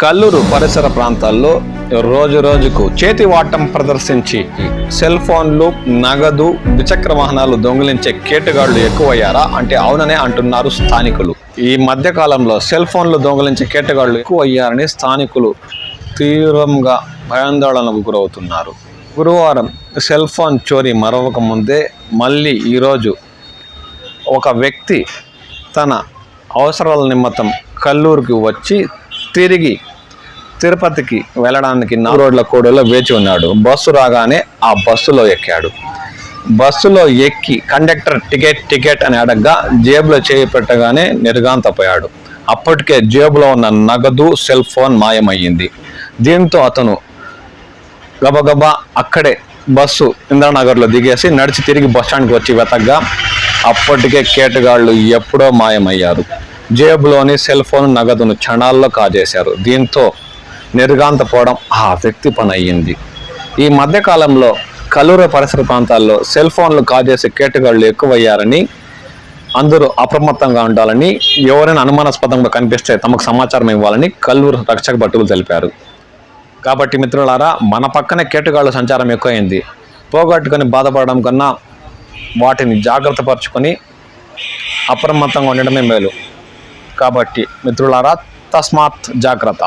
కల్లూరు పరిసర ప్రాంతాల్లో రోజు రోజుకు చేతి వాటం ప్రదర్శించి సెల్ ఫోన్లు, నగదు, ద్విచక్ర వాహనాలు దొంగిలించే కేటుగాళ్లు ఎక్కువయ్యారా అంటే అవుననే అంటున్నారు స్థానికులు. ఈ మధ్య కాలంలో సెల్ ఫోన్లు దొంగిలించే కేటుగాళ్లు ఎక్కువయ్యారని స్థానికులు తీవ్రంగా భయాందోళనకు గురవుతున్నారు. గురువారం సెల్ ఫోన్ చోరీ మరవక ముందే మళ్ళీ ఈరోజు ఒక వ్యక్తి తన అవసరాల నిమిత్తం కల్లూరుకి వచ్చి తిరిగి తిరుపతికి వెళ్ళడానికి 4 రోడ్ల కూడలో వేచి ఉన్నాడు. బస్సు రాగానే ఆ బస్సులో ఎక్కాడు. బస్సులో ఎక్కి కండక్టర్ టికెట్ అని అడగగా జేబులో చేయి పెట్టగానే నిర్ఘాంతపోయాడు. అప్పటికే జేబులో ఉన్న నగదు, సెల్ ఫోన్ మాయమయ్యింది. దీంతో అతను గబగబా అక్కడే బస్సు ఇంద్రానగర్లో దిగేసి నడిచి తిరిగి బస్టాండ్కి వచ్చి వెతకగా అప్పటికే కేటగాళ్లు ఎప్పుడో మాయమయ్యారు. జేబులోని సెల్ ఫోన్, నగదును క్షణాల్లో కాజేశారు. దీంతో నిర్ఘాంతపోవడం ఆ వ్యక్తి పని అయ్యింది. ఈ మధ్యకాలంలో కల్లూరు పరిసర ప్రాంతాల్లో సెల్ ఫోన్లు కాజేసే కేటగాళ్లు ఎక్కువయ్యారని, అందరూ అప్రమత్తంగా ఉండాలని, ఎవరైనా అనుమానాస్పదంగా కనిపిస్తే తమకు సమాచారం ఇవ్వాలని కల్లూరు రక్షక భటులు తెలిపారు. కాబట్టి మిత్రులారా, మన పక్కనే కేటుగాళ్ల సంచారం ఎక్కువైంది. పోగొట్టుకొని బాధపడడం కన్నా వాటిని జాగ్రత్త పరుచుకొని అప్రమత్తంగా ఉండడమే మేలు. కాబట్టి మిత్రులారా, తస్మాత్ జాగ్రత్త.